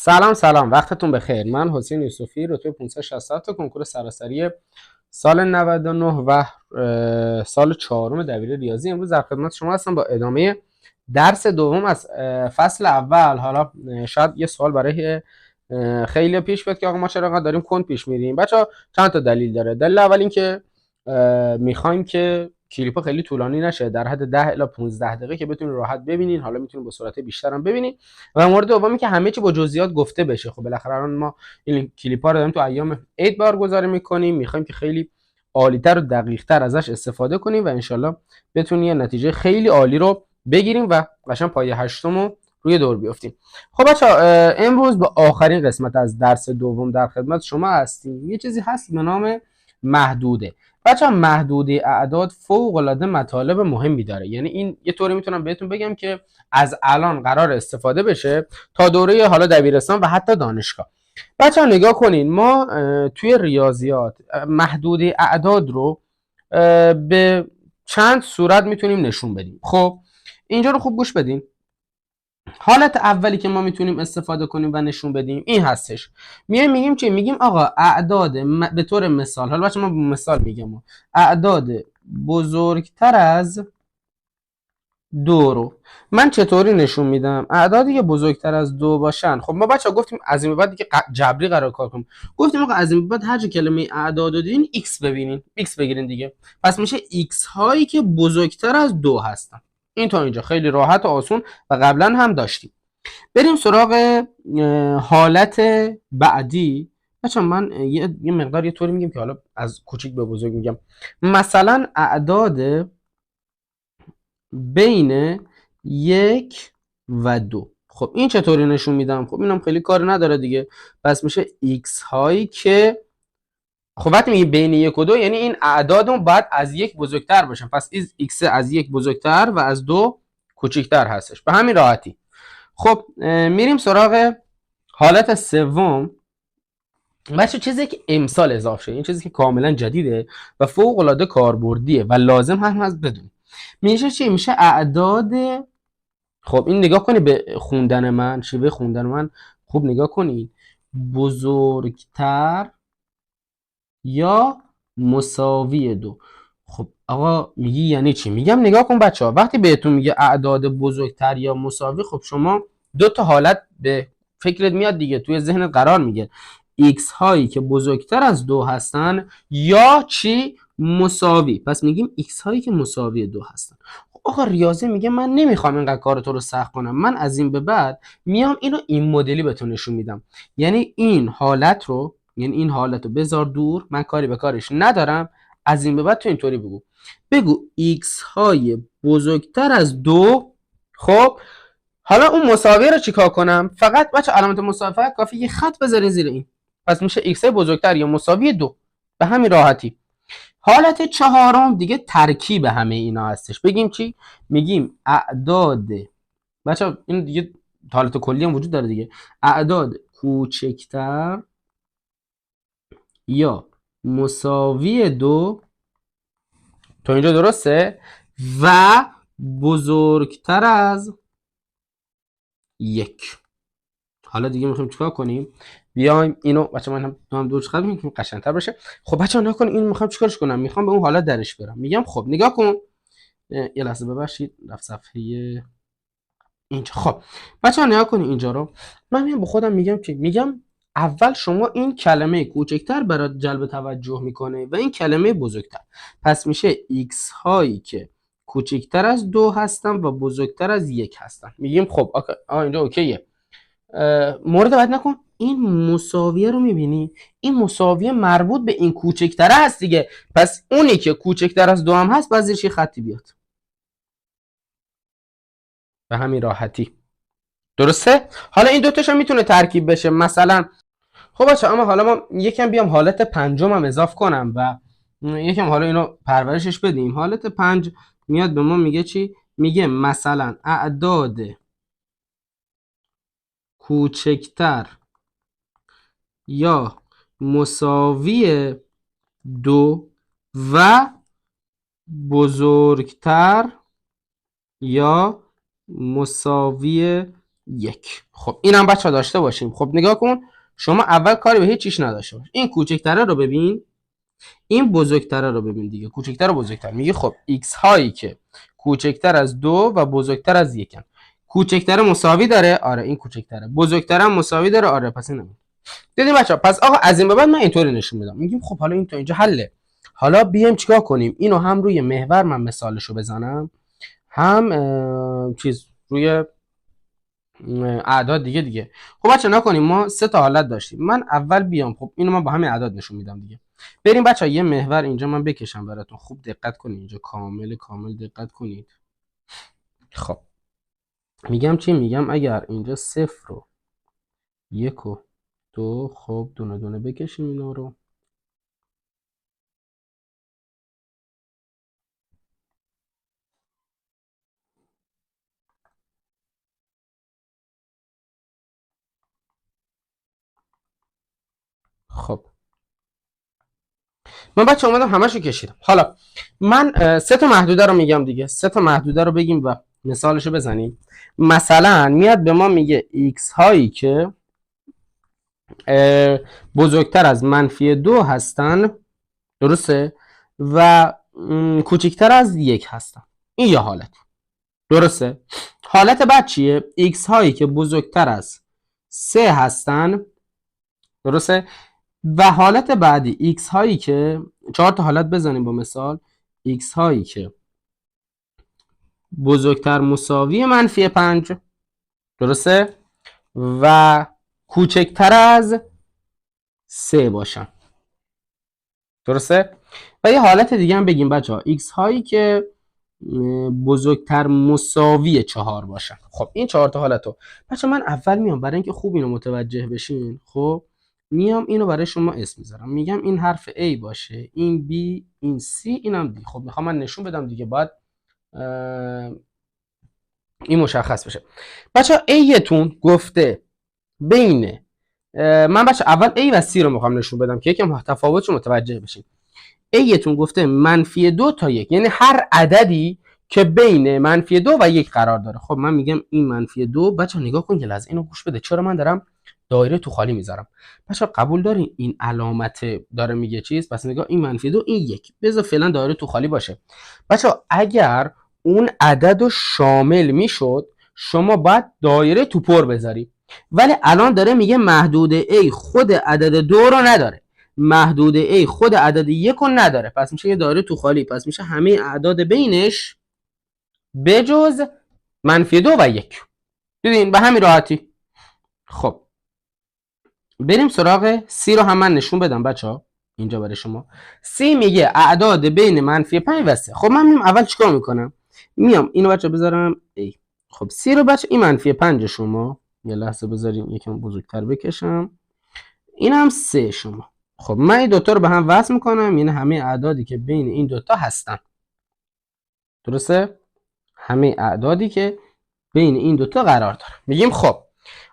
سلام وقتتون بخیر. من حسین یوسفی، رتبه 567 تا کنکور سراسری سال 99 و سال چهارم دبیر ریاضی امروز در خدمت شما هستم با ادامه درس دوم از فصل اول. حالا شاید یه سوال برای خیلی پیش بیاد که آقا ما چرا انقدر داریم کند پیش میریم. بچه‌ها چند تا دلیل داره. دلیل اول این که میخوایم که کلیپ خیلی طولانی نشه، در حد 10 الی 15 دقیقه که بتونید راحت ببینین، حالا میتونید با سرعت بیشتر هم ببینید. و مورد دومی که همه چی با جزئیات گفته بشه. خب بالاخره الان ما این کلیپ ها رو داریم تو ایام عید بارگذاری میکنیم، میخوایم که خیلی عالی‌تر و دقیق‌تر ازش استفاده کنیم و انشالله بتونیم یه نتیجه خیلی عالی رو بگیریم و قشنگ پایه هشتم رو روی دور بیافتیم. خب بچه‌ها امروز با آخرین قسمت از درس دوم در خدمت شما هستیم. یه چیزی هست به نام محدوده. بچه‌ها محدوده اعداد فوق‌العاده مطالب مهمی داره. یعنی این یه طوری میتونم بهتون بگم که از الان قرار استفاده بشه تا دوره حالا دبیرستان و حتی دانشگاه. بچه‌ها نگاه کنین، ما توی ریاضیات محدوده اعداد رو به چند صورت میتونیم نشون بدیم. خب اینجا رو خوب گوش بدین. حالت اولی که ما میتونیم استفاده کنیم و نشون بدیم این هستش. میگیم چی؟ میگیم آقا اعداد به طور مثال، حالا بچه ما مثال میگم، اعداد بزرگتر از دو رو من چطوری نشون میدم؟ اعدادی که بزرگتر از دو باشن. خب ما بچه گفتیم از این به بعد دیگه جبری قرار کار کنیم. گفتیم آقا از این به بعد هر جا کلمه اعداد رو دیدین x ببینین، x بگیرین دیگه. پس میشه x هایی که بزرگتر از دو هستن. این تا اینجا خیلی راحت و آسون و قبلا هم داشتیم. بریم سراغ حالت بعدی. بچه من یه مقدار یه طوری میگم که حالا از کوچیک به بزرگ میگم. مثلا اعداد بین 1 و 2. خب این چطوری نشون میدم؟ خب اینم خیلی کار نداره دیگه. پس میشه x هایی که، خب وقتی میگیم بین 1 و 2 یعنی این اعدادمون باید از 1 بزرگتر باشن. پس x از 1 بزرگتر و از 2 کوچیکتر هستش. به همین راحتی. خب میریم سراغ حالت سوم. بچه چیزی که امسال اضافه شده، این چیزی که کاملا جدیده و فوق العاده کاربردیه و لازم هم هست بدون. میشه چی؟ میشه اعداد. خب این نگاه کنی به خوندن من، شیوه خوندن من خوب نگاه کنید. بزرگتر یا مساوی دو. خب آقا میگی یعنی چی؟ میگم نگاه کن بچه ها، وقتی بهتون میگه اعداد بزرگتر یا مساوی، خب شما دو تا حالت به فکرت میاد دیگه، توی ذهنت قرار میگه. x هایی که بزرگتر از دو هستن یا چی؟ مساوی. پس میگیم x هایی که مساوی دو هستن. خب آقا ریاضی میگه من نمیخوام اینقدر کار تو رو سخت کنم، من از این به بعد میام اینو این مدلی بهتون نشون میدم. یعنی این حالت رو بذار دور، من کاری به کارش ندارم. از این به بعد تو اینطوری بگو x های بزرگتر از دو. خب حالا اون مساوی رو چیکار کنم؟ فقط بچه علامت مساوی فقط کافی یه خط بذارین زیر این. پس میشه x های بزرگتر یا مساوی دو. به همین راحتی. حالت چهارم دیگه ترکیب همه اینا هستش. بگیم چی؟ میگیم اعداد، بچه این دیگه حالت کلی هم وجود داره دیگه، اعداد کوچکتر یا مساوی دو، تا اینجا درسته، و بزرگتر از یک. حالا دیگه میخوایم چیکار کنیم؟ بیایم اینو بچه من هم دور خط میگم که قشنگتر بشه. خب بچه نگاه کن، این میخوام چیکارش کنم؟ میخوام به اون حالت درش برم. میگم خب نگاه کن، یه لحظه ببخشید رفت صفحه اینجا. خب بچه نگاه کن اینجا رو. من میام به خودم میگم که اول شما این کلمه کوچکتر برات جلب توجه میکنه و این کلمه بزرگتر. پس میشه x هایی که کوچکتر از دو هستن و بزرگتر از یک هستن. میگیم خب اینجا اوکیه. مورد بعد نکن، این مساویه رو میبینی؟ این مساویه مربوط به این کوچکتره هست دیگه. پس اونی که کوچکتر از دو هم هست باید زیرش خطی بیاد. به همین راحتی. درسته؟ حالا این دوتاش هم میتونه ترکیب بشه. مثلا خب بچه اما حالا ما یکم بیام حالت پنجم هم اضاف کنم و یکم حالا اینو پرورشش بدیم. حالت 5 میاد به ما میگه چی؟ میگه مثلا اعداد کوچکتر یا مساوی دو و بزرگتر یا مساوی 1. خب اینم بچه داشته باشیم. خب نگاه کن، شما اول کاری به هیچ چیز نداشته باش. این کوچکتره رو ببین، این بزرگتره رو ببین دیگه، کوچکتر و بزرگتر. میگه خب x هایی که کوچکتر از 2 و بزرگتر از 1 ان. کوچکتر مساوی داره، آره این کوچکتره. بزرگتر هم مساوی داره، آره پس اینم. دیدیم بچه‌ها، پس آقا از این به بعد من اینطوری نشون میدم. میگیم خب حالا این تا اینجا حله. حالا بیایم چیکار کنیم؟ اینو هم روی محور من مثالشو بزنم، هم چیز روی اعداد دیگه. خب بچه نکنیم ما 3 تا حالت داشتیم. من اول بیام، خب اینو من با همین اعداد نشون میدم دیگه. بریم بچه یه محور اینجا من بکشم براتون، خوب دقت کنید اینجا، کامل دقت کنید. خب میگم چی؟ میگم اگر اینجا 0 و 1 و 2، خب دونه دونه بکشیم اینا رو. خب من بچه اومدم همشو کشیدم. حالا من 3 تا محدوده رو میگم دیگه، 3 تا محدوده رو بگیم و مثالشو بزنیم. مثلا میاد به ما میگه x هایی که بزرگتر از -2 هستن، درسته، و کوچکتر از 1 هستن. این یه حالت، درسته. حالت بعد چیه؟ x هایی که بزرگتر از 3 هستن، درسته. و حالت بعدی x هایی که 4 تا حالت بزنیم با مثال. x هایی که بزرگتر مساوی -5، درسته، و کوچکتر از 3 باشن، درسته. و یه حالت دیگه هم بگیم بچه ها، x هایی که بزرگتر مساوی 4 باشن. خب این 4 تا حالت رو بچه من اول میام برای اینکه خوب اینو متوجه بشین، خب میام اینو برای شما اسم میذارم، میگم این حرف A باشه، این B، این C، اینم D. خب میخوام من نشون بدم دیگه، باید این مشخص بشه. بچه A یتون گفته بین من بچه اول A و C رو میخوام نشون بدم که یکم تفاوتش رو متوجه بشین. A یتون گفته -2 تا 1، یعنی هر عددی که بین -2 و 1 قرار داره. خب من میگم این -2. بچه نگاه کن، یه لحظه اینو گوش بده، چرا من دارم دایره تو خالی میذارم. بچه قبول دارین این علامت داره میگه چیز؟ پس نگاه این -2، این 1، بذار فعلا دایره تو خالی باشه. بچه اگر اون عدد رو شامل میشد شما باید دایره تو پر بذاری، ولی الان داره میگه محدوده A خود عدد 2 رو نداره، محدوده A خود عدد 1 رو نداره، پس میشه یه دایره تو خالی، پس میشه همه اعداد بینش بجز -2 و 1. دیدین به همین راحتی. خب بریم سراغ C رو هم من نشون بدم بچه ها اینجا برای شما. C میگه اعداد بین -5 و 3. خب من میام اول چیکار میکنم؟ میام اینو بچه بذارم A. خب C رو بچه این -5 شما، یه لحظه بذاریم یکم بزرگتر بکشم، اینم 3 شما. خب من این دوتا رو به هم وصل میکنم، یعنی همه اعدادی که بین این دوتا هستن، درسته؟ همه اعدادی که بین این دوتا قرار داره. میگیم خب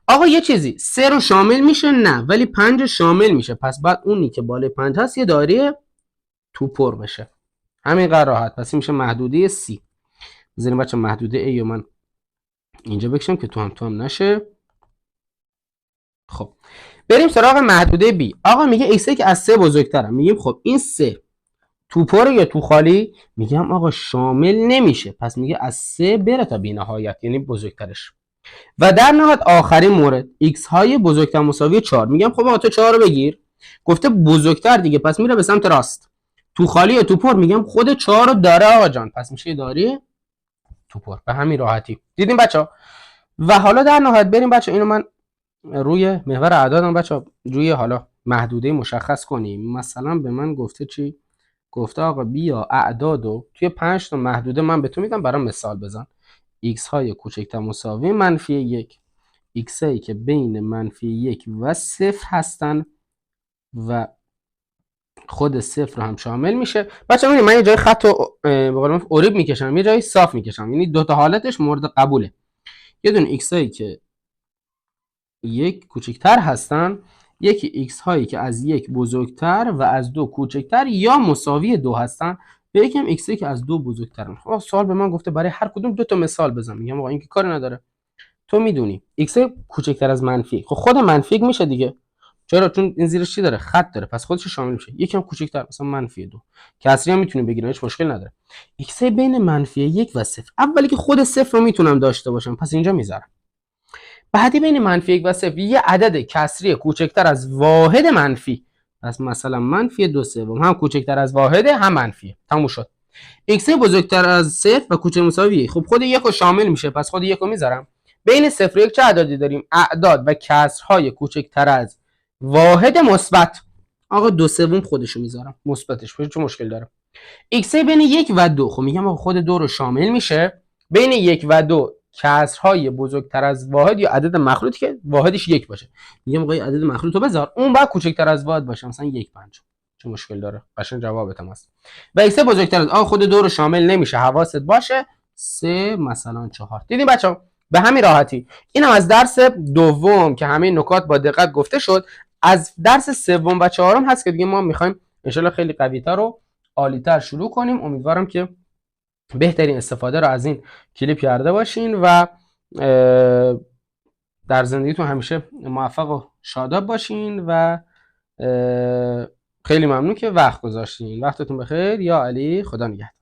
آقا یه چیزی 3 رو شامل میشه؟ نه، ولی 5 رو شامل میشه، پس بعد اونی که بالای 5 هست یه دایره تو پر بشه. همین قدر راحت. پس این میشه محدوده C. بذاریم بچه محدوده A رو من اینجا بکشم که تو هم نشه. خب بریم سراغ محدوده B. آقا میگه x که از 3 بزرگتره. میگیم خب این 3 تو پر یا تو خالی؟ میگم آقا شامل نمیشه، پس میگه از 3 بره تا بی‌نهایت، یعنی بزرگترش. و در نهایت آخرین مورد x های بزرگتر مساوی 4. میگم خب آقا تو 4 رو بگیر، گفته بزرگتر دیگه، پس میره به سمت راست. تو خالی یا تو پر؟ میگم خود 4 رو داره آقا جان، پس میشه داری تو پر. به همین راحتی. دیدیم بچا؟ و حالا در نهایت بریم بچا اینو من روی محور اعدادم بچا روی حالا محدوده مشخص کنیم. مثلا به من گفته چی؟ گفته آقا بیا اعدادو توی 5 تا محدوده من به تو میدم، برام مثال بزن. x های کوچکتر مساوی -1، x هایی که بین -1 و 0 هستن و خود 0 رو هم شامل میشه. بچه ببینید من یه جای خط رو به قول اوریب میکشم، یه جای صاف میکشم، یعنی دو تا حالتش مورد قبوله. یه دونه x هایی که 1 کوچکتر هستن، یکی x هایی که از 1 بزرگتر و از 2 کوچکتر یا مساوی 2 هستن، و یکی هم x هایی که از 2 بزرگترن. خب سوال به من گفته برای هر کدوم 2 تا مثال بزن. میگم آقا این که کاری نداره، تو میدونی x کوچکتر از منفی، خب خود منفی میشه دیگه. چرا؟ چون این زیرش چی داره؟ خط داره، پس خودش شامل میشه. یکم کوچکتر مثلا -2 کسری هم میتونیم بگیریم، هیچ مشکل نداره. x بین -1 و 0، اولی که خود 0 رو میتونم داشته باشم، پس اینجا میذارم. بعدی بین -1 و 0 یه عدد کسری کوچکتر از واحد منفی، پس مثلا -2/3 هم کوچکتر از واحد هم منفیه. تموم شد. x بزرگتر از 0 و کوچک مساوی 1، خب خود 1 رو شامل میشه، پس خود 1 رو میذارم. بین 0 و 1 چه اعدادی داریم؟ اعداد و کسرهای کوچکتر از واحد مثبت. آقا 2/3 خودشو میذارم مثبتش، چه مشکل داره؟ x بین 1 و 2، خب میگم آقا خود 2 رو شامل میشه. بین 1 و 2 کسرهای بزرگتر از واحد یا عدد مخلوطی که واحدش 1 باشه، میگم آقا عدد مخلوط رو بذار، اون باید کوچکتر از واحد باشه، مثلا 1/5. چه مشکل داره؟ قشنگ جوابت هم هست. و x بزرگتر از خود 2 رو شامل نمیشه، حواست باشه. 3 مثلا 4. دیدین بچه‌ها؟ به همین راحتی. اینم از درس دوم که همه نکات با دقت گفته شد. از درس سوم و چهارم هست که دیگه ما می‌خوایم ان شاءالله خیلی قوی‌تر و عالی‌تر شروع کنیم. امیدوارم که بهترین استفاده رو از این کلیپ کرده باشین و در زندگیتون همیشه موفق و شاداب باشین و خیلی ممنون که وقت گذاشتین. وقتتون بخیر. یا علی، خدا نگهدار.